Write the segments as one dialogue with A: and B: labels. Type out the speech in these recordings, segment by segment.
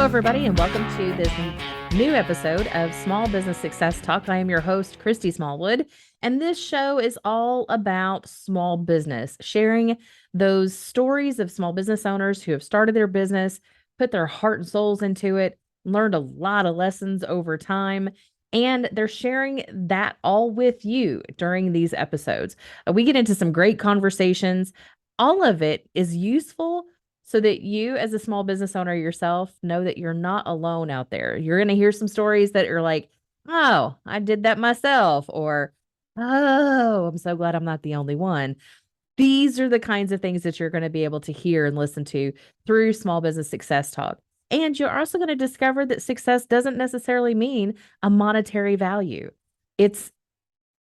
A: everybody, and welcome to this new episode of Small Business Success Talk. I am your host, Christy Smallwood, and this show is all about small business, sharing those stories of small business owners who have started their business, put their heart and souls into it, learned a lot of lessons over time, and they're sharing that all with you during these episodes. We get into some great conversations. All of it is useful so that you, as a small business owner yourself, know that you're not alone out there. You're going to hear some stories that are like, oh, I did that myself, or oh, I'm so glad I'm not the only one. These are the kinds of things that you're going to be able to hear and listen to through Small Business Success Talk. And you're also going to discover that success doesn't necessarily mean a monetary value. It's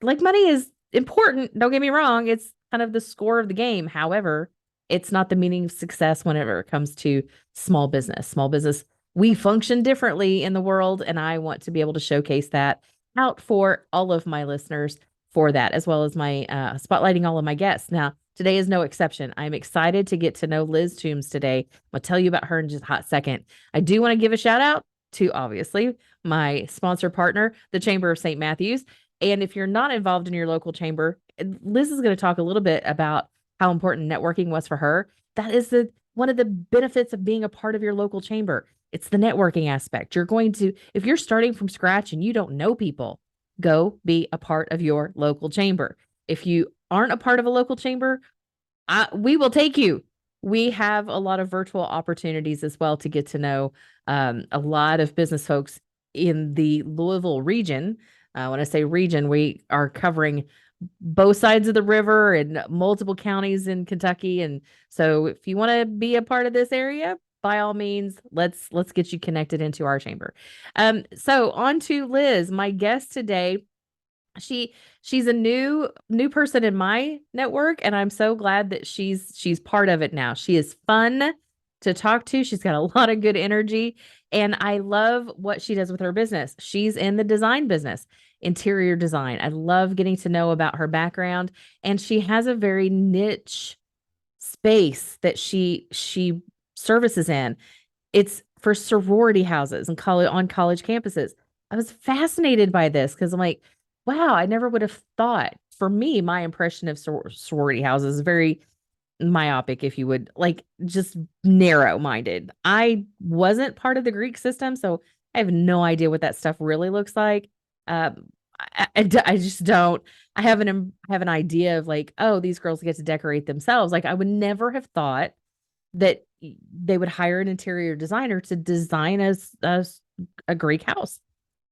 A: like money is important. Don't get me wrong. It's kind of the score of the game. However, it's not the meaning of success whenever it comes to small business. Small business, we function differently in the world, and I want to be able to showcase that out for all of my listeners for that, as well as my spotlighting all of my guests. Now, today is no exception. I'm excited to get to know Liz Toombs today. I'll tell you about her in just a hot second. I do want to give a shout out to, obviously, my sponsor partner, the Chamber of St. Matthews. And if you're not involved in your local chamber, Liz is going to talk a little bit about how important networking was for her. That is one of the benefits of being a part of your local chamber. It's the networking aspect. You're going to, if you're starting from scratch and you don't know people, go be a part of your local chamber. If you aren't a part of a local chamber, we will take you. We have a lot of virtual opportunities as well to get to know a lot of business folks in the Louisville region. When I say region, we are covering both sides of the river and multiple counties in Kentucky. And so if you want to be a part of this area, by all means, let's get you connected into our chamber. So on to Liz, my guest today. She's a new person in my network, and I'm so glad that she's part of it now. She is fun to talk to. She's got a lot of good energy, and I love what she does with her business. She's in the design business, interior design. I love getting to know about her background, and she has a very niche space that she services in. It's for sorority houses and on college campuses. I was fascinated by this because I'm like, wow, I never would have thought. For me, my impression of sorority houses is very myopic, if you would, like just narrow-minded. I wasn't part of the Greek system, so I have no idea what that stuff really looks like. I just don't. I have an idea of like, oh, these girls get to decorate themselves. Like I would never have thought that they would hire an interior designer to design a Greek house.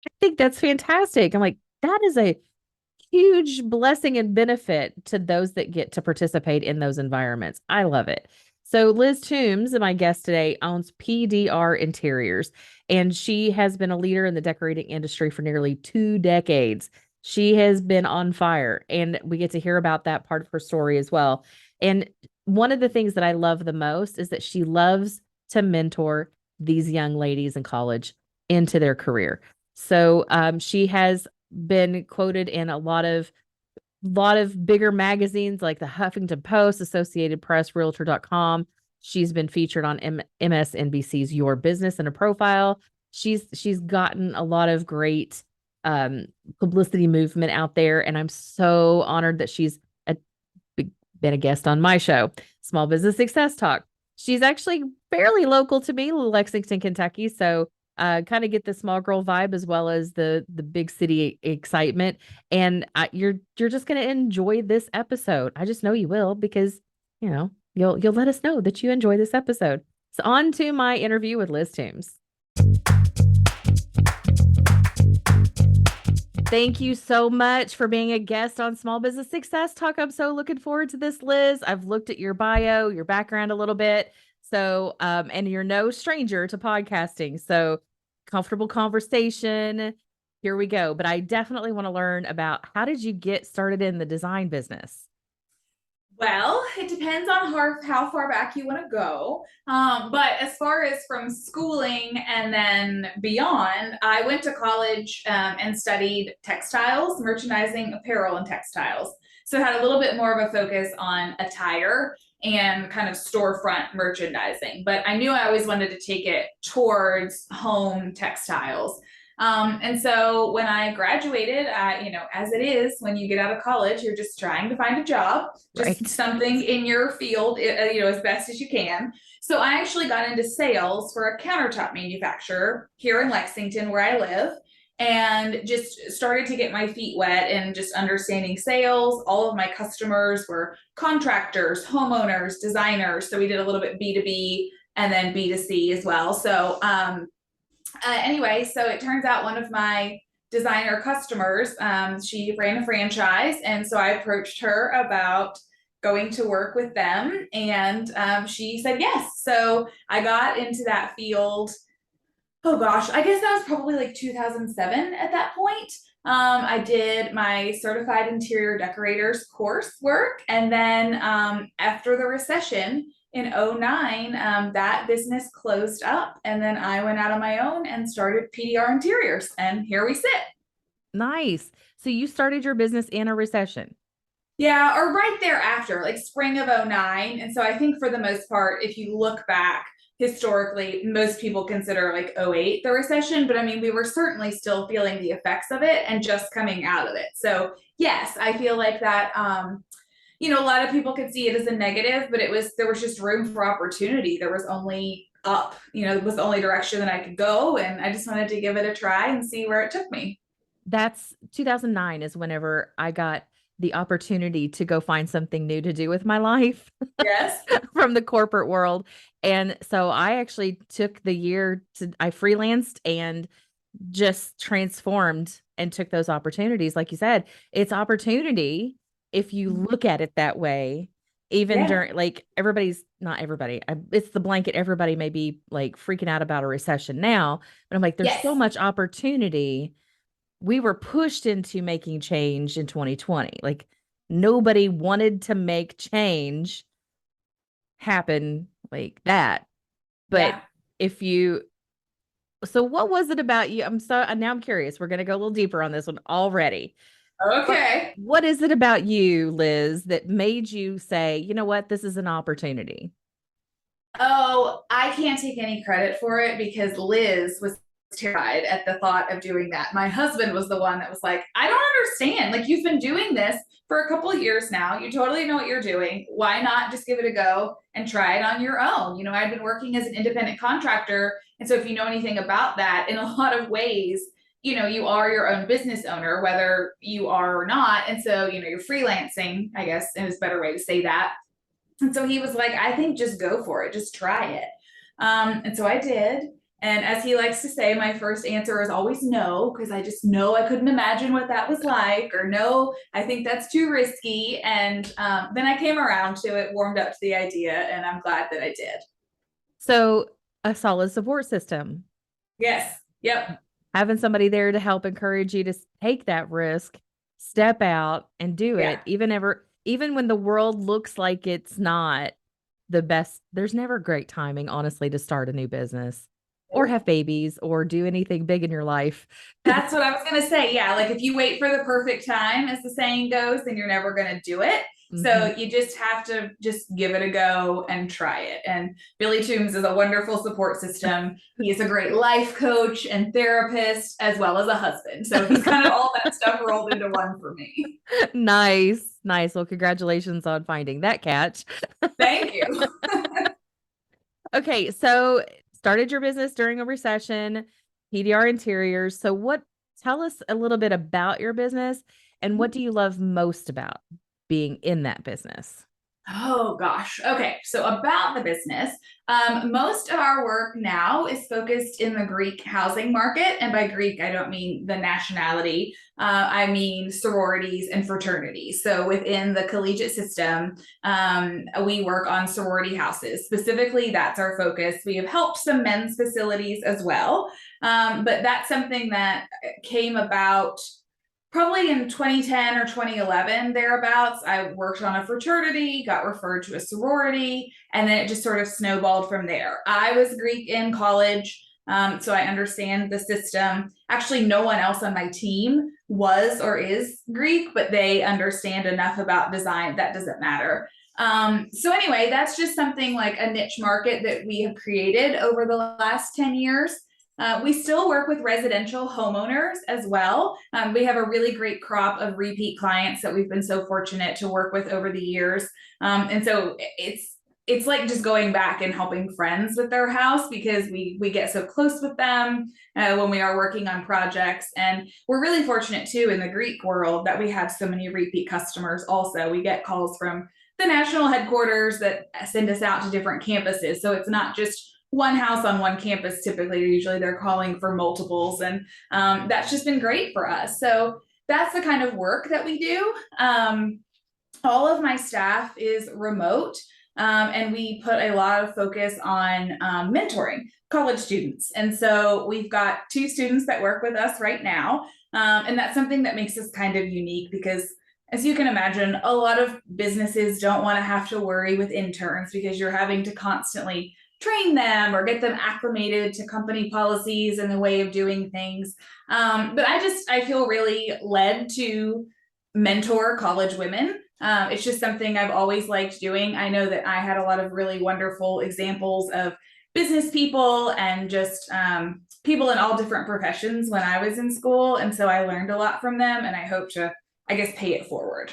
A: I think that's fantastic. I'm like, that is a huge blessing and benefit to those that get to participate in those environments. I love it. So Liz Toombs, my guest today, owns PDR Interiors, and she has been a leader in the decorating industry for nearly 2 decades. She has been on fire, and we get to hear about that part of her story as well. And one of the things that I love the most is that she loves to mentor these young ladies in college into their career. So she has been quoted in a lot of bigger magazines like the Huffington Post, Associated Press, Realtor.com. She's been featured on MSNBC's Your Business in a Profile. She's gotten a lot of great publicity movement out there, and I'm so honored that she's been a guest on my show, Small Business Success Talk. She's actually fairly local to me, Lexington, Kentucky, so kind of get the small girl vibe as well as the big city excitement. And you're just going to enjoy this episode. I just know you will, because you'll let us know that you enjoy this episode. So on to my interview with Liz Toombs. Thank you so much for being a guest on Small Business Success Talk. I'm so looking forward to this, Liz. I've looked at your bio, your background a little bit. So, and you're no stranger to podcasting. So comfortable conversation. Here we go. But I definitely want to learn about, how did you get started in the design business?
B: Well, it depends on how far back you want to go. But as far as from schooling and then beyond, I went to college and studied textiles, merchandising, apparel, and textiles. So it had a little bit more of a focus on attire and kind of storefront merchandising. But I knew I always wanted to take it towards home textiles. And so when I graduated, as it is, when you get out of college, you're just trying to find a job, just
A: Right.
B: something in your field, as best as you can. So I actually got into sales for a countertop manufacturer here in Lexington, where I live, and just started to get my feet wet and just understanding sales. All of my customers were contractors, homeowners, designers. So we did a little bit B2B and then B2C as well. So anyway, so it turns out one of my designer customers, she ran a franchise. And so I approached her about going to work with them. And she said yes. So I got into that field. Oh gosh, I guess that was probably like 2007 at that point. I did my certified interior decorators coursework. And then after the recession, in '09, that business closed up, and then I went out on my own and started PDR Interiors, and here we sit.
A: Nice. So you started your business in a recession.
B: Yeah, or right thereafter, like spring of '09. And so I think for the most part, if you look back historically, most people consider like '08 the recession, but I mean, we were certainly still feeling the effects of it and just coming out of it. So yes, I feel like that a lot of people could see it as a negative, but there was just room for opportunity. There was only up, it was the only direction that I could go. And I just wanted to give it a try and see where it took me.
A: That's 2009 is whenever I got the opportunity to go find something new to do with my life
B: Yes.
A: from the corporate world. And so I actually took the year I freelanced and just transformed and took those opportunities. Like you said, it's opportunity if you look at it that way. Even
B: Yeah.
A: during, like, everybody's not everybody, it's the blanket. Everybody may be like freaking out about a recession now, but I'm like, there's
B: Yes.
A: so much opportunity. We were pushed into making change in 2020. Like, nobody wanted to make change happen like that. But
B: Yeah.
A: if you so what was it about you? Now I'm curious. We're going to go a little deeper on this one already. What
B: Okay.
A: what is it about you, Liz, that made you say, you know what, this is an opportunity?
B: Oh, I can't take any credit for it because Liz was terrified at the thought of doing that. My husband was the one that was like, I don't understand. Like, you've been doing this for a couple of years now. You totally know what you're doing. Why not just give it a go and try it on your own? I've been working as an independent contractor. And so, if you know anything about that, in a lot of ways, you are your own business owner, whether you are or not. And so, you're freelancing, I guess, is a better way to say that. And so he was like, I think just go for it, just try it. And so I did. And as he likes to say, my first answer is always no, because I just know I couldn't imagine what that was like, or no, I think that's too risky. And then I came around to it, warmed up to the idea, and I'm glad that I did.
A: So, a solid support system,
B: Yes. Yep.
A: having somebody there to help encourage you to take that risk, step out and do
B: Yeah.
A: it, even when the world looks like it's not the best. There's never great timing, honestly, to start a new business or have babies or do anything big in your life.
B: That's what I was going to say. Yeah. Like, if you wait for the perfect time, as the saying goes, then you're never going to do it.
A: Mhm.
B: So you just have to just give it a go and try it. And Billy Toombs is a wonderful support system. He's a great life coach and therapist, as well as a husband. So he's kind of all that stuff rolled into one for me.
A: Nice, nice. Well, congratulations on finding that catch.
B: Thank you.
A: Okay, so started your business during a recession, PDR Interiors. So tell us a little bit about your business and what do you love most about being in that business?
B: Oh gosh. Okay. So about the business, most of our work now is focused in the Greek housing market. And by Greek, I don't mean the nationality. I mean sororities and fraternities. So within the collegiate system, we work on sorority houses. Specifically, that's our focus. We have helped some men's facilities as well. But that's something that came about probably in 2010 or 2011 thereabouts. I worked on a fraternity, got referred to a sorority, and then it just sort of snowballed from there. I was Greek in college. So I understand the system. Actually, no one else on my team was or is Greek, but they understand enough about design that doesn't matter. So anyway, that's just something like a niche market that we have created over the last 10 years. We still work with residential homeowners as well. We have a really great crop of repeat clients that we've been so fortunate to work with over the years. And so it's like just going back and helping friends with their house because we get so close with them when we are working on projects. And we're really fortunate too in the Greek world that we have so many repeat customers also. We get calls from the national headquarters that send us out to different campuses. So it's not just one house on one campus. Typically, usually they're calling for multiples. And that's just been great for us. So that's the kind of work that we do. All of my staff is remote. And we put a lot of focus on mentoring college students. And so we've got 2 students that work with us right now. And that's something that makes us kind of unique because, as you can imagine, a lot of businesses don't want to have to worry with interns because you're having to constantly train them or get them acclimated to company policies and the way of doing things. But I feel really led to mentor college women. It's just something I've always liked doing. I know that I had a lot of really wonderful examples of business people and just people in all different professions when I was in school. And so I learned a lot from them, and I hope to, I guess, pay it forward.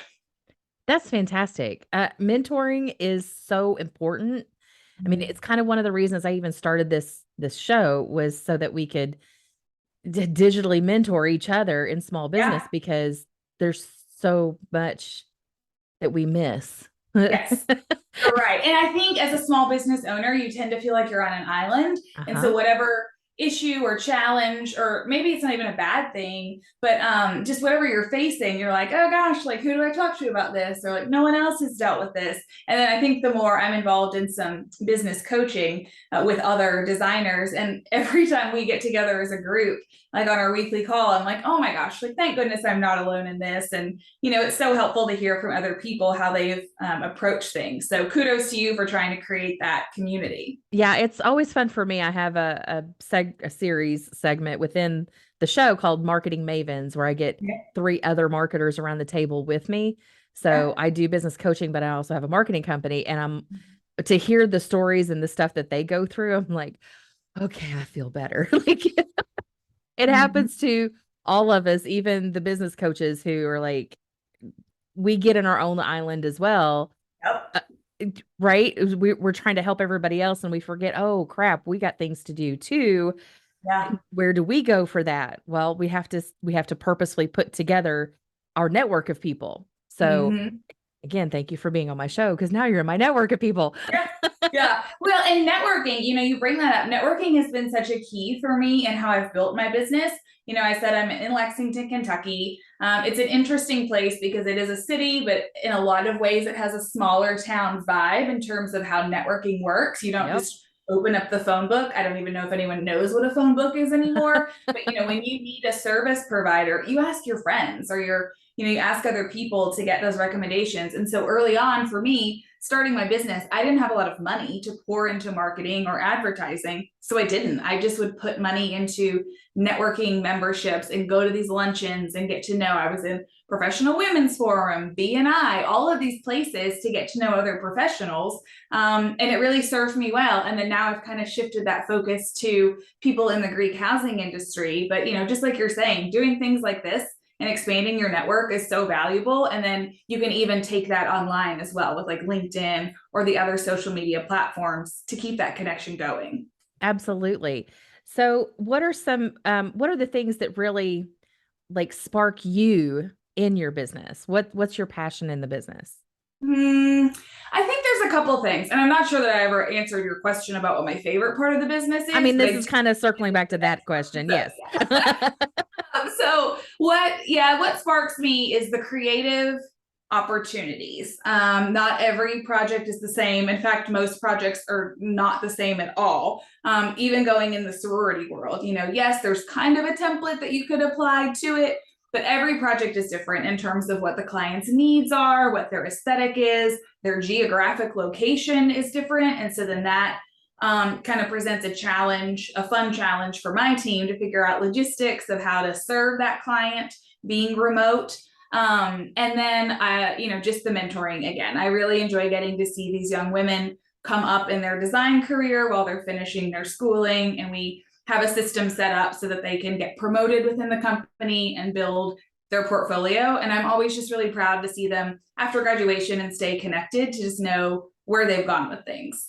A: That's fantastic. Mentoring is so important. I mean, it's kind of one of the reasons I even started this show was so that we could digitally mentor each other in small business
B: Yeah.
A: because there's so much that we miss.
B: Yes. You're right. And I think as a small business owner, you tend to feel like you're on an island. And so
A: Uh-huh.
B: whatever issue or challenge, or maybe it's not even a bad thing, but just whatever you're facing, you're like, oh gosh, like who do I talk to about this? Or like no one else has dealt with this. And then I think the more I'm involved in some business coaching with other designers, and every time we get together as a group, like on our weekly call, I'm like, oh my gosh, like thank goodness I'm not alone in this. And it's so helpful to hear from other people how they've approached things. So kudos to you for trying to create that community.
A: Yeah, it's always fun for me. I have a series segment within the show called Marketing Mavens where I get
B: Yeah.
A: 3 other marketers around the table with me. So I do business coaching, but I also have a marketing company and I'm to hear the stories and the stuff that they go through, I'm like, okay, I feel better. Like it
B: Mhm.
A: happens to all of us, even the business coaches who are like, we get in our own island as well.
B: Yep.
A: Uh, right? We're trying to help everybody else and we forget, oh crap, we got things to do too.
B: Yeah.
A: And where do we go for that? Well, we have to purposely put together our network of people. So
B: Hmm.
A: again, thank you for being on my show because now you're in my network of people.
B: Yeah. Yeah. Well, and networking, you bring that up. Networking has been such a key for me in how I've built my business. I said I'm in Lexington, Kentucky. It's an interesting place because it is a city, but in a lot of ways, it has a smaller town vibe in terms of how networking works. You don't
A: Yep.
B: just open up the phone book. I don't even know if anyone knows what a phone book is anymore. But when you need a service provider, you ask your friends or you ask other people to get those recommendations. And so early on for me, starting my business, I didn't have a lot of money to pour into marketing or advertising. So I didn't. I just would put money into networking memberships and go to these luncheons and get to know. I was in Professional Women's Forum, BNI, all of these places to get to know other professionals. And it really served me well. And then now I've kind of shifted that focus to people in the Greek housing industry. But, just like you're saying, doing things like this and expanding your network is so valuable. And then you can even take that online as well with like LinkedIn or the other social media platforms to keep that connection going.
A: Absolutely. So what are the things that really like spark you in your business? What's your passion in the business?
B: Hmm. I think there's a couple things, and I'm not sure that I ever answered your question about what my favorite part of the business
A: I
B: is,
A: mean,
B: but
A: this
B: I
A: is kind of circling back to that question.
B: so
A: Yes.
B: yeah. So what sparks me is the creative opportunities. Not every project is the same. In fact, most projects are not the same at all. Even going in the sorority world, yes, there's kind of a template that you could apply to it, but every project is different in terms of what the client's needs are, what their aesthetic is, their geographic location is different. And so then that kind of presents a challenge, a fun challenge for my team to figure out logistics of how to serve that client being remote. And then just the mentoring again. I really enjoy getting to see these young women come up in their design career while they're finishing their schooling, and we have a system set up so that they can get promoted within the company and build their portfolio. And I'm always just really proud to see them after graduation and stay connected to just know where they've gone with things.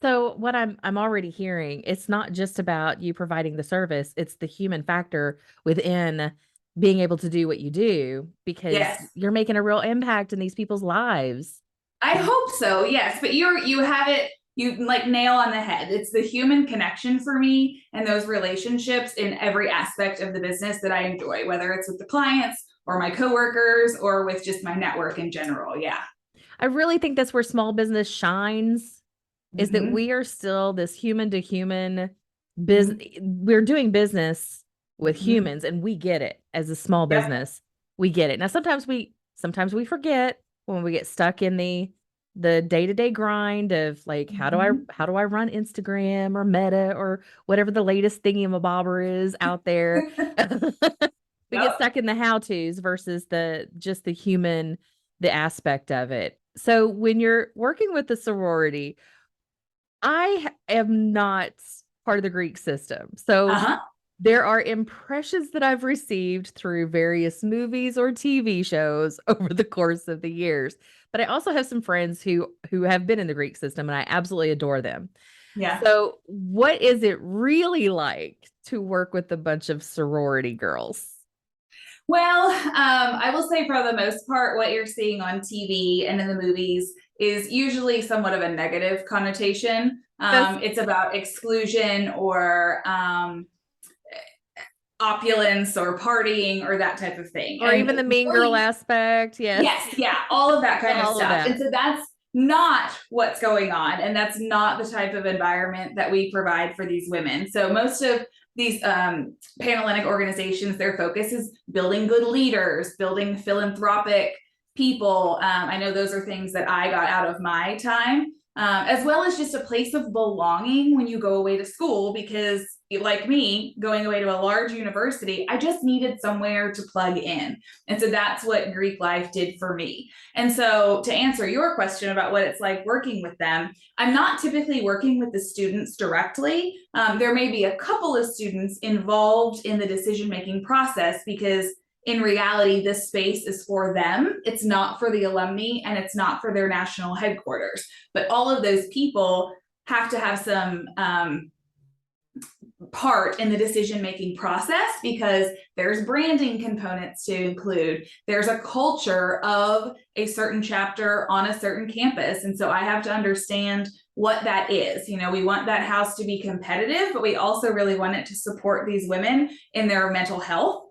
A: So what I'm already hearing, it's not just about you providing the service, it's the human factor within being able to do what you do because
B: Yes.
A: you're making a real impact in these people's lives.
B: I hope so. Yes, but you have it, you like nail on the head. It's the human connection for me and those relationships in every aspect of the business that I enjoy, whether it's with the clients or my coworkers or with just my network in general. Yeah.
A: I really think that's where small business shines is that
B: Mm-hmm.
A: we are still this human to human business.
B: Mm-hmm.
A: We're doing business with
B: Mm-hmm.
A: humans and we get it as a small
B: Yep.
A: business. We get it. Now sometimes we forget when we get stuck in the day-to-day grind of like how do I
B: Mm-hmm.
A: how do I run Instagram or Meta or whatever the latest thingy-mabobber is out there. We get
B: Yep.
A: stuck in the how-tos versus the human the aspect of it. So when you're working with the sorority, am not part of the Greek system. So
B: Uh-huh.
A: there are impressions that I've received through various movies or TV shows over the course of the years. But I also have some friends who have been in the Greek system and I absolutely adore them.
B: Yeah.
A: So what is it really like to work with a bunch of sorority girls?
B: Well, I will say for the most part, what you're seeing on TV and in the movies is usually somewhat of a negative connotation.
A: Yes.
B: It's about exclusion or opulence or partying or that type of thing.
A: Or even
B: And
A: the mean girl
B: really,
A: aspect. Yes.
B: yes, yeah, all of that kind of
A: All of
B: stuff. And
A: that.
B: so that's not what's going on. And that's not the type of environment that we provide for these women. So most of these Panhellenic organizations, their focus is building good leaders, building philanthropic people. I know those are things that I got out of my time, as well as just a place of belonging when you go away to school, because like me, going away to a large university, I just needed somewhere to plug in. And so that's what Greek life did for me. And so to answer your question about what it's like working with them, I'm not typically working with the students directly. There may be a couple of students involved in the decision making process because in reality, this space is for them. It's not for the alumni and it's not for their national headquarters. But all of those people have to have some part in the decision making process because there's branding components to include, there's a culture of a certain chapter on a certain campus, and so I have to understand what that is. We want that house to be competitive, but we also really want it to support these women in their mental health,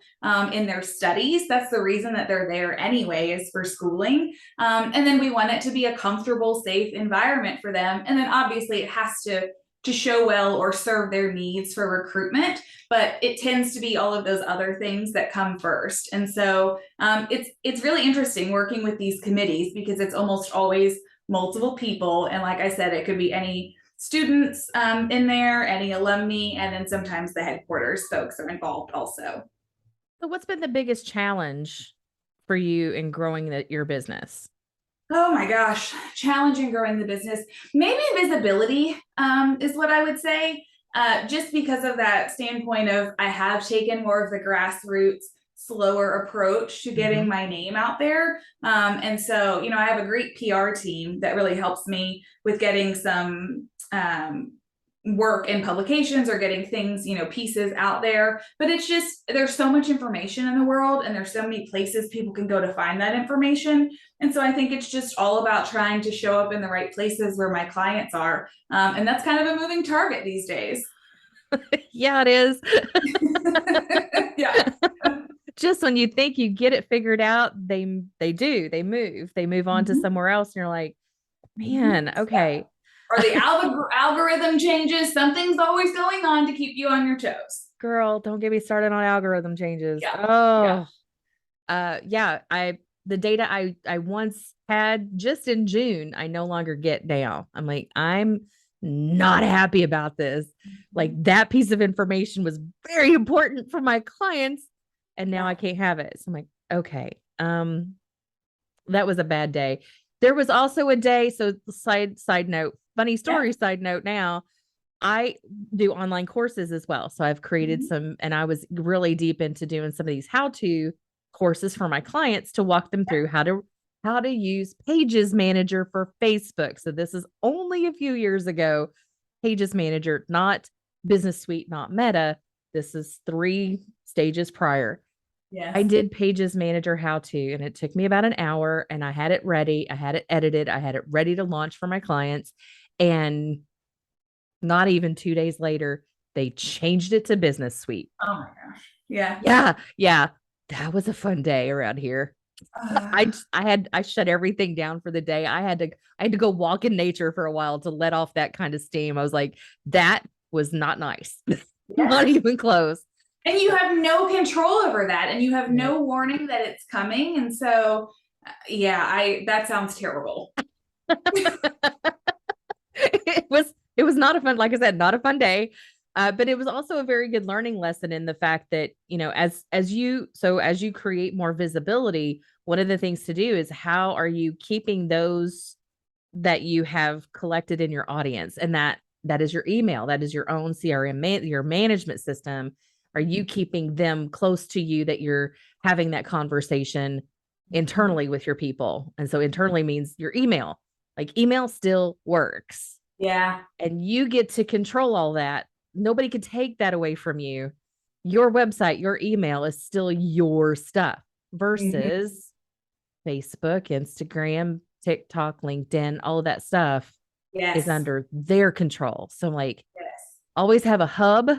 B: in their studies. That's the reason that they're there anyway, is for schooling. And then we want it to be a comfortable, safe environment for them, and then obviously it has to show well or serve their needs for recruitment, but it tends to be all of those other things that come first. And so it's really interesting working with these committees because it's almost always multiple people, and like I said, it could be any students in there, any alumni, and then sometimes the headquarters folks are involved also.
A: So what's been the biggest challenge for you in growing your business?
B: Oh my gosh, challenging growing the business. Maybe visibility is what I would say, just because of that standpoint of I have taken more of the grassroots, slower approach to getting
A: Mhm.
B: my name out there. And so, I have a great PR team that really helps me with getting some work in publications or getting things, pieces out there. But it's just, there's so much information in the world and there's so many places people can go to find that information. And so I think it's just all about trying to show up in the right places where my clients are. And that's kind of a moving target these days.
A: Yeah, it is.
B: Yeah.
A: Just when you think you get it figured out, they move on to
B: Mhm.
A: somewhere else, and you're like,
B: Mhm.
A: man,
B: Yeah.
A: okay,
B: Or the algorithm changes. Something's always going on to keep you on your toes.
A: girl, don't get me started on algorithm changes.
B: Yeah. Yeah.
A: Oh, yeah, the data I once had just in June, I no longer get now. I'm like, I'm not happy about this. Like that piece of information was very important for my clients and now
B: Yeah.
A: I can't have it. So I'm like, okay. That was a bad day. There was also a day, so side note, funny
B: Yeah.
A: story side note now. I do online courses as well. So I've created
B: Mhm.
A: some and I was really deep into doing some of these how-to courses for my clients to walk them through how to use Pages Manager for Facebook. So this is only a few years ago. Pages Manager, not Business Suite, not Meta. This is 3 stages prior. I
B: Yes.
A: did Pages Manager how to, and it took me about an hour, and I had it ready. I had it edited. I had it ready to launch for my clients. And not even 2 days later, they changed it to Business Suite.
B: Oh my gosh. Yeah.
A: Yeah, yeah. That was a fun day around here.
B: Uh,
A: I shut everything down for the day. I had to go walk in nature for a while to let off that kind of steam. I was like, that was not nice. Not
B: yes.
A: even close.
B: And you have no control over that, and you have
A: Nope.
B: no warning that it's coming. And so, yeah, that sounds terrible.
A: It was not a fun, like I said, not a fun day. But it was also a very good learning lesson in the fact that, as you create more visibility, one of the things to do is how are you keeping those that you have collected in your audience, and that is your email, that is your own CRM, your management system. Are you keeping them close to you that you're having that conversation internally with your people? And so internally means your email. Like email still works
B: Yeah.
A: and you get to control all that. Nobody can take that away from you. Your website, your email is still your stuff
B: Mhm.
A: versus Facebook, Instagram, TikTok, LinkedIn, all of that stuff is
B: Yes.
A: under their control. So I'm like,
B: Yes.
A: always have a hub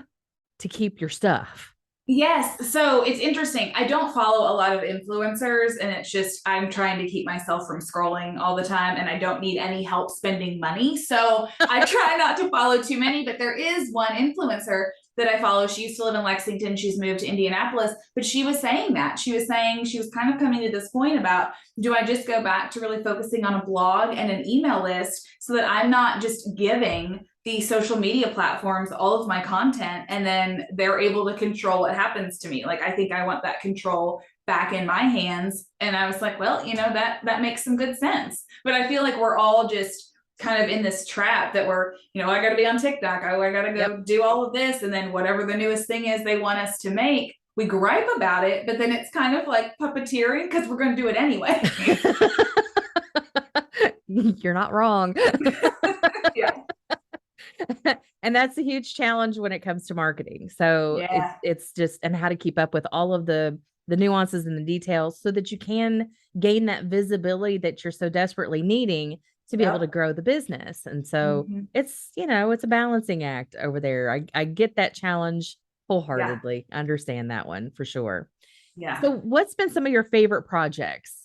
A: to keep your stuff.
B: Yes. So it's interesting. I don't follow a lot of influencers, and it's just I'm trying to keep myself from scrolling all the time, and I don't need any help spending money. So I try not to follow too many, but there is one influencer that I follow. She used to live in Lexington. She's moved to Indianapolis, but she was saying that. She was saying she was kind of coming to this point about, do I just go back to really focusing on a blog and an email list so that I'm not just giving the social media platforms all of my content and then they're able to control what happens to me. Like I think I want that control back in my hands. And I was like, well, that makes some good sense. But I feel like we're all just kind of in this trap that we're, I got to be on TikTok. I got to
A: Yep.
B: go do all of this. And then whatever the newest thing is they want us to make, we gripe about it, but then it's kind of like puppeteering because we're going to do it anyway.
A: You're not wrong.
B: Yeah.
A: And that's a huge challenge when it comes to marketing. So it's
B: Yeah.
A: it's just and how to keep up with all of the nuances and the details so that you can gain that visibility that you're so desperately needing to be able to
B: Yep.
A: grow the business. And so
B: Mm-hmm.
A: it's a balancing act over there. I get that challenge
B: Yeah.
A: wholeheartedly. Understand that one for sure.
B: Yeah.
A: So what's been some of your favorite projects?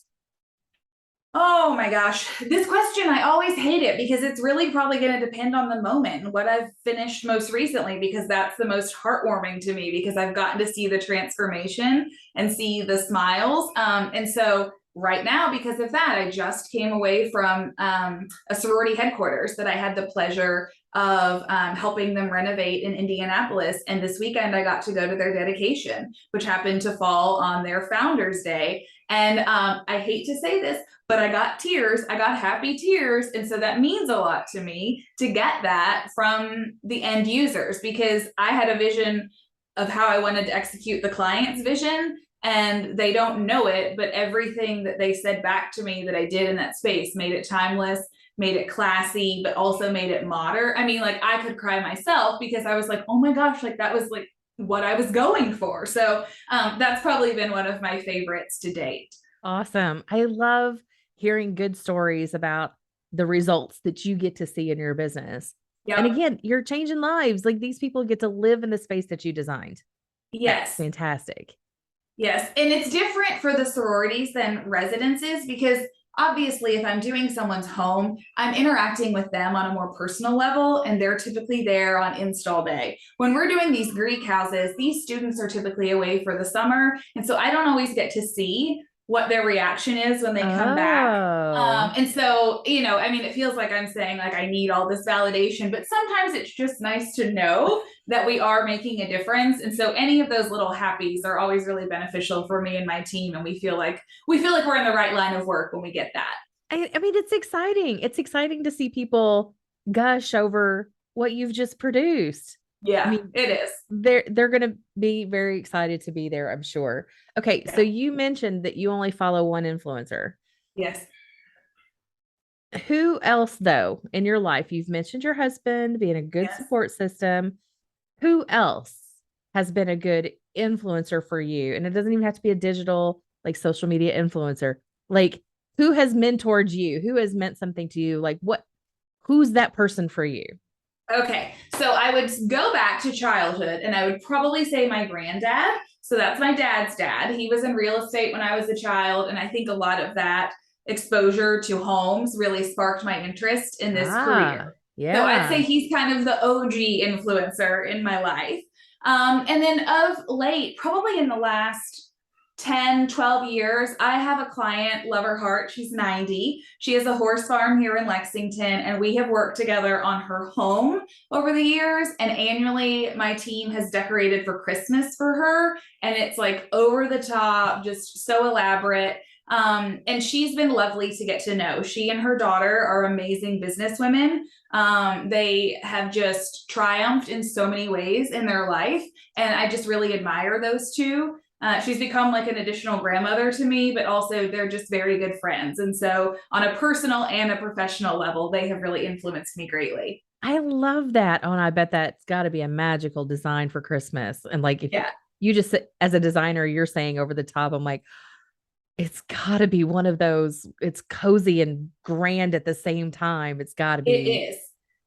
B: Oh my gosh. This question, I always hate it because it's really probably going to depend on the moment and what I've finished most recently, because that's the most heartwarming to me because I've gotten to see the transformation and see the smiles. And so right now, because of that, I just came away from a sorority headquarters that I had the pleasure of helping them renovate in Indianapolis. And this weekend, I got to go to their dedication, which happened to fall on their Founders Day. And I hate to say this, but I got tears. I got happy tears. And so that means a lot to me to get that from the end users because I had a vision of how I wanted to execute the client's vision and they don't know it, but everything that they said back to me that I did in that space made it timeless, made it classy, but also made it modern. I mean, like I could cry myself because I was like, oh my gosh, like that was like what I was going for. So that's probably been one of my favorites to date.
A: Awesome. I love hearing good stories about the results that you get to see in your business. And
B: Yep.
A: again, you're changing lives. Like these people get to live in the space that you designed. That's
B: Yes.
A: fantastic.
B: Yes, and it's different for the sororities than residences because obviously, if I'm doing someone's home, I'm interacting with them on a more personal level, and they're typically there on install day. When we're doing these Greek houses, these students are typically away for the summer, and so I don't always get to see what their reaction is when they come back.
A: Oh,
B: And so, I mean, it feels like I'm saying like I need all this validation, but sometimes it's just nice to know that we are making a difference. And so any of those little happies are always really beneficial for me and my team. And we feel like we're in the right line of work when we get that.
A: I mean, it's exciting. It's exciting to see people gush over what you've just produced. I
B: Yeah,
A: mean,
B: it is.
A: they're going to be very excited to be there, I'm sure. Okay, so
B: Yeah.
A: you mentioned that you only follow one influencer.
B: Yes.
A: Who else, though, in your life? You've mentioned your husband being a good
B: Yes.
A: support system. Who else has been a good influencer for you? And it doesn't even have to be a digital, like social media influencer. Like, who has mentored you? Who has meant something to you? Like, who's that person for you?
B: Okay, so I would go back to childhood and I would probably say my granddad. So that's my dad's dad. He was in real estate when I was a child. And I think a lot of that exposure to homes really sparked my interest in this
A: Ah,
B: career. So I'd say
A: yeah.
B: he's kind of the OG influencer in my life. And then of late, probably in the last 10, 12 years, I have a client, love her heart. She's 90. She has a horse farm here in Lexington, and we have worked together on her home over the years. And annually, my team has decorated for Christmas for her. And it's like over the top, just so elaborate. And she's been lovely to get to know. She and her daughter are amazing businesswomen. They have just triumphed in so many ways in their life. And I just really admire those two. She's become like an additional grandmother to me, but also they're just very good friends. And so, on a personal and a professional level, they have really influenced me greatly.
A: I love that. Oh, and I bet that's got to be a magical design for Christmas. And like, if
B: Yeah,
A: you just, as a designer, you're saying over the top, I'm like, it's got to be one of those, it's cozy and grand at the same time. It's got to
B: it
A: be.
B: is.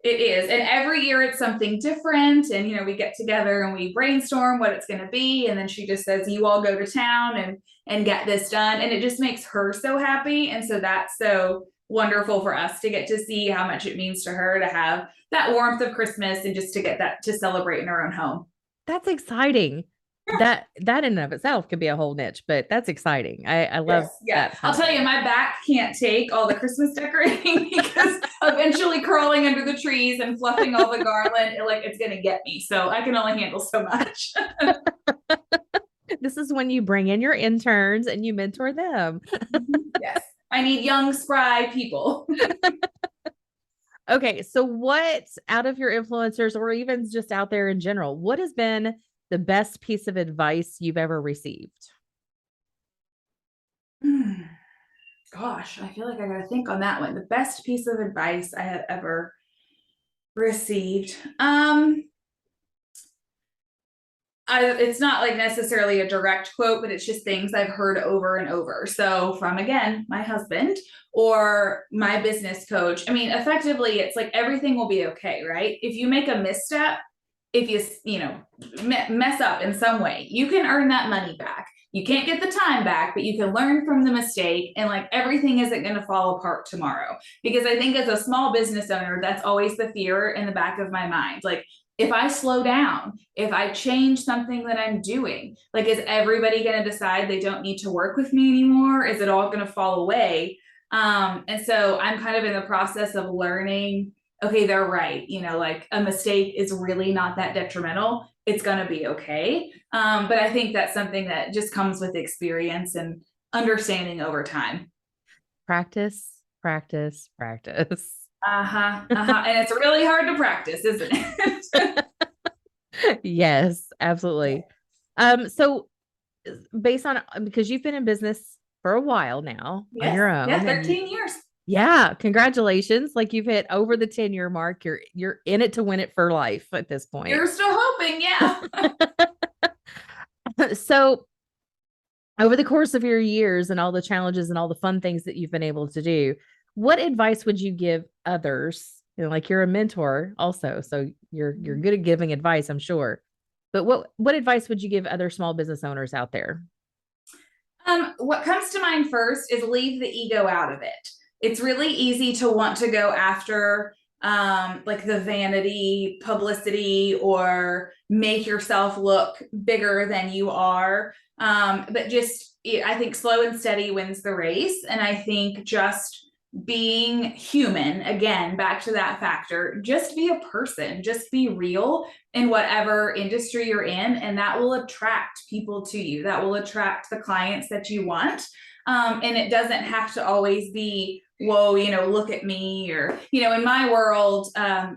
B: It is. And every year it's something different. And, we get together and we brainstorm what it's going to be. And then she just says, you all go to town and get this done. And it just makes her so happy. And so that's so wonderful for us to get to see how much it means to her to have that warmth of Christmas and just to get that to celebrate in her own home.
A: That's exciting. That in and of itself could be a whole niche, but that's exciting. I
B: Yes,
A: love
B: yeah.
A: that
B: I'll
A: part of
B: tell
A: it.
B: you, my back can't take all the Christmas decorating because eventually crawling under the trees and fluffing all the garland, it's gonna get me. So I can only handle so much.
A: This is when you bring in your interns and you mentor them.
B: Yes, I need young, spry people.
A: Okay, so what out of your influencers or even just out there in general, what has been the best piece of advice you've ever received?
B: Gosh, I feel like I gotta think on that one. The best piece of advice I have ever received. It's not like necessarily a direct quote, but it's just things I've heard over and over. So, from again, my husband or my business coach. I mean, effectively, it's like everything will be okay, right? If you make a misstep, if mess up in some way, you can earn that money back. You can't get the time back, but you can learn from the mistake, and like everything isn't going to fall apart tomorrow. Because I think as a small business owner, that's always the fear in the back of my mind. Like, if I slow down, if I change something that I'm doing, like, is everybody going to decide they don't need to work with me anymore? Is it all going to fall away? And so I'm kind of in the process of learning, okay, they're right. Like a mistake is really not that detrimental. It's going to be okay. But I think that's something that just comes with experience and understanding over time.
A: Practice, practice, practice.
B: Uh-huh. Uh-huh. And it's really hard to practice, isn't it?
A: Yes, absolutely. So based on because you've been in business for a while now on
B: Yes.
A: your
B: Yeah,
A: own and
B: 13 years.
A: yeah, congratulations. Like you've hit over the 10-year mark. You're in it to win it for life at this point.
B: You're still hoping, yeah.
A: So over the course of your years and all the challenges and all the fun things that you've been able to do, what advice would you give others? Like you're a mentor also, so you're good at giving advice, I'm sure. But what advice would you give other small business owners out there?
B: What comes to mind first is leave the ego out of it. It's really easy to want to go after like the vanity, publicity, or make yourself look bigger than you are. But just I think slow and steady wins the race. And I think just being human, again, back to that factor, just be a person, just be real in whatever industry you're in, and that will attract people to you. That will attract the clients that you want. And it doesn't have to always be, whoa, look at me, or, in my world,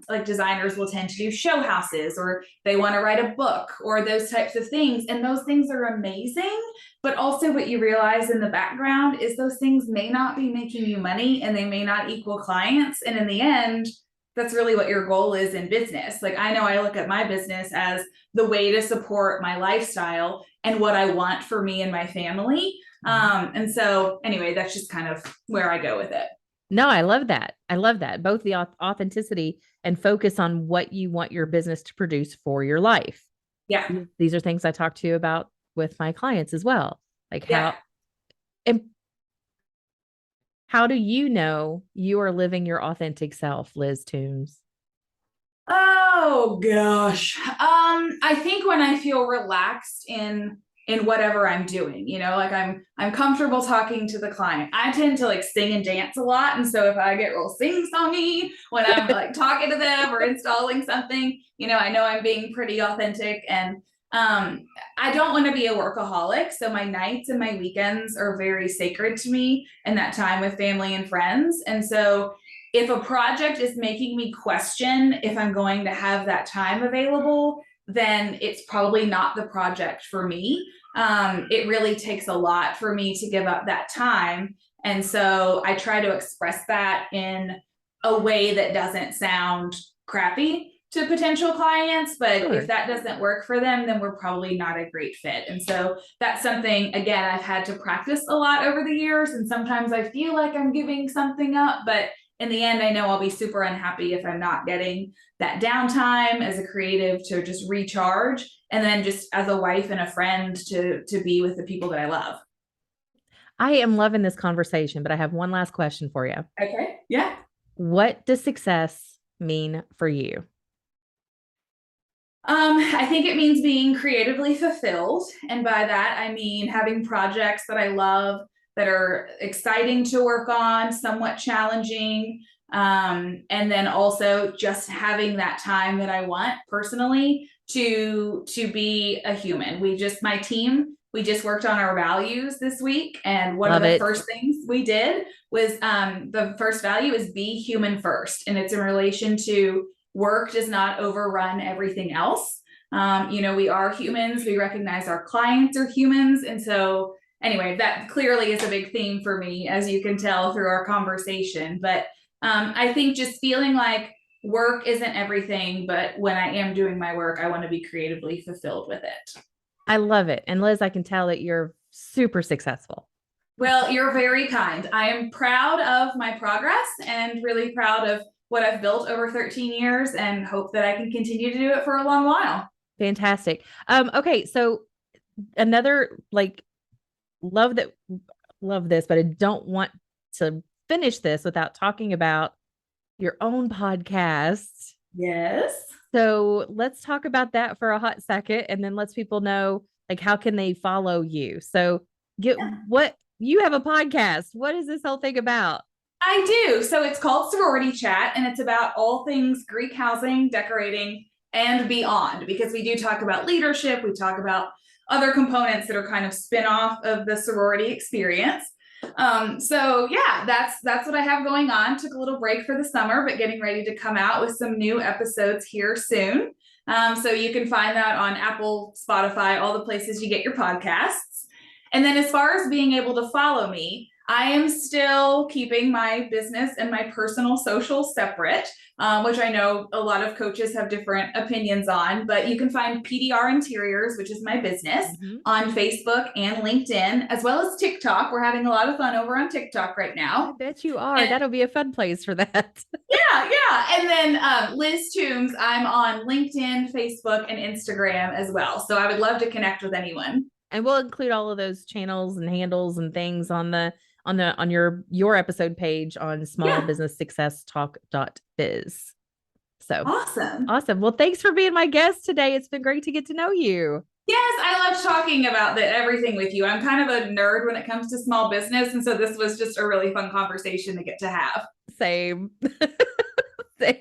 B: like designers will tend to do show houses, or they want to write a book, or those types of things. And those things are amazing. But also what you realize in the background is those things may not be making you money, and they may not equal clients. And in the end, that's really what your goal is in business. Like, I know I look at my business as the way to support my lifestyle and what I want for me and my family. And so anyway, that's just kind of where I go with it.
A: No, I love that. I love that. Both the authenticity and focus on what you want your business to produce for your life.
B: Yeah.
A: These are things I talk to you about with my clients as well. Like
B: Yeah.
A: how do you know you are living your authentic self, Liz Toombs?
B: Oh gosh. I think when I feel relaxed in whatever I'm doing, like I'm comfortable talking to the client. I tend to like sing and dance a lot. And so if I get real sing-songy when I'm like talking to them or installing something, I know I'm being pretty authentic. And I don't want to be a workaholic. So my nights and my weekends are very sacred to me, and that time with family and friends. And so if a project is making me question if I'm going to have that time available, then it's probably not the project for me. It really takes a lot for me to give up that time. And so I try to express that in a way that doesn't sound crappy to potential clients. But
A: Sure.
B: if that doesn't work for them, then we're probably not a great fit. And so that's something, again, I've had to practice a lot over the years. And sometimes I feel like I'm giving something up, but in the end, I know I'll be super unhappy if I'm not getting that downtime as a creative to just recharge, and then just as a wife and a friend to be with the people that I love.
A: I am loving this conversation, but I have one last question for you.
B: Okay. Yeah.
A: What does success mean for you?
B: I think it means being creatively fulfilled. And by that, I mean having projects that I love, that are exciting to work on, somewhat challenging. And then also just having that time that I want personally to be a human. My team, we just worked on our values this week. And one
A: Love
B: of the
A: it.
B: first things we did was the first value is be human first. And it's in relation to work does not overrun everything else. We are humans. We recognize our clients are humans. And so anyway, that clearly is a big theme for me, as you can tell through our conversation. But I think just feeling like work isn't everything, but when I am doing my work, I want to be creatively fulfilled with it.
A: I love it. And Liz, I can tell that you're super successful.
B: Well, you're very kind. I am proud of my progress and really proud of what I've built over 13 years, and hope that I can continue to do it for a long while.
A: Fantastic. Okay. So another love this, but I don't want to finish this without talking about your own podcast.
B: Yes.
A: So let's talk about that for a hot second, and then let's people know how can they follow you. So what you have a podcast. What is this whole thing about?
B: I do. So it's called Sorority Chat, and it's about all things Greek housing, decorating, and beyond, because we do talk about leadership. We talk about other components that are kind of spin-off of the sorority experience. So yeah, that's what I have going on. Took a little break for the summer, but getting ready to come out with some new episodes here soon. So you can find that on Apple, Spotify, all the places you get your podcasts. And then as far as being able to follow me, I am still keeping my business and my personal social separate, which I know a lot of coaches have different opinions on, but you can find PDR Interiors, which is my business, on Facebook and LinkedIn, as well as TikTok. We're having a lot of fun over on TikTok right now.
A: I bet you are. That'll be a fun place for that.
B: Yeah. And then Liz Toombs, I'm on LinkedIn, Facebook, and Instagram as well. So I would love to connect with anyone.
A: And we'll include all of those channels and handles and things on your episode page on smallbusinesssuccesstalk.biz. So
B: awesome.
A: Well, thanks for being my guest today. It's been great to get to know you.
B: Yes, I love talking about everything with you. I'm kind of a nerd when it comes to small business. And so this was just a really fun conversation to get to have.
A: Same. Same.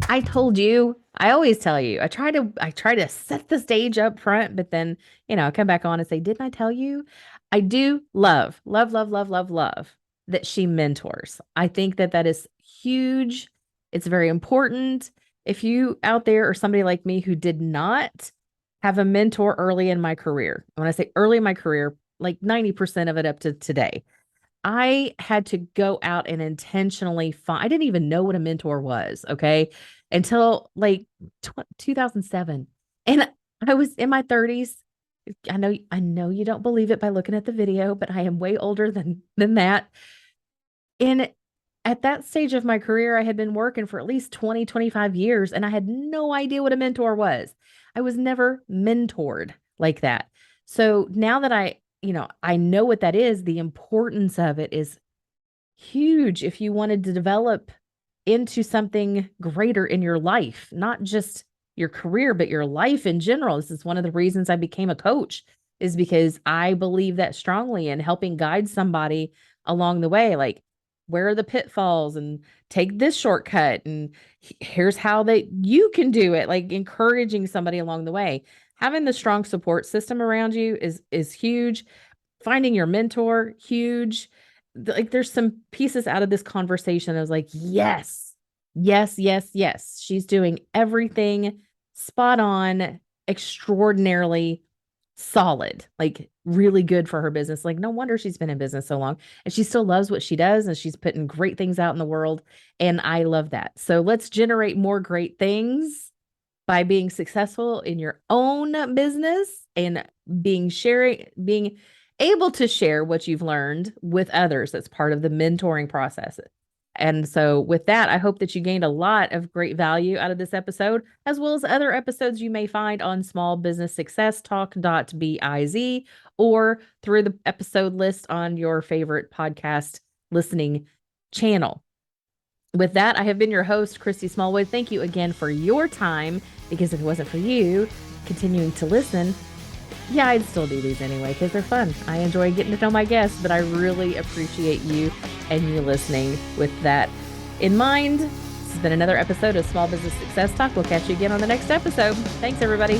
A: I told you, I always tell you, I try to set the stage up front, but then, I come back on and say, didn't I tell you? I do love, love, love, love, love, love that she mentors. I think that that is huge. It's very important. If you out there or somebody like me who did not have a mentor early in my career, when I say early in my career, like 90% of it up to today, I had to go out and intentionally find, I didn't even know what a mentor was, okay, until like 2007. And I was in my 30s. I know you don't believe it by looking at the video, but I am way older than that. And at that stage of my career, I had been working for at least 20, 25 years, and I had no idea what a mentor was. I was never mentored like that. So now that I know what that is, the importance of it is huge if you wanted to develop into something greater in your life, not just your career, but your life in general. This is one of the reasons I became a coach, is because I believe that strongly in helping guide somebody along the way. Like, where are the pitfalls and take this shortcut and here's how that you can do it, like encouraging somebody along the way. Having the strong support system around you is huge. Finding your mentor, huge. Like, there's some pieces out of this conversation. I was like, yes, yes, yes, yes. She's doing everything spot on, extraordinarily solid, like really good for her business. Like, no wonder she's been in business so long and she still loves what she does and she's putting great things out in the world. And I love that. So let's generate more great things by being successful in your own business and being able to share what you've learned with others. That's part of the mentoring process. And so, with that, I hope that you gained a lot of great value out of this episode, as well as other episodes you may find on smallbusinesssuccesstalk.biz or through the episode list on your favorite podcast listening channel. With that, I have been your host, Christy Smallwood. Thank you again for your time, because if it wasn't for you continuing to listen, yeah, I'd still do these anyway because they're fun. I enjoy getting to know my guests, but I really appreciate you and you listening. With that in mind, this has been another episode of Small Business Success Talk. We'll catch you again on the next episode. Thanks, everybody.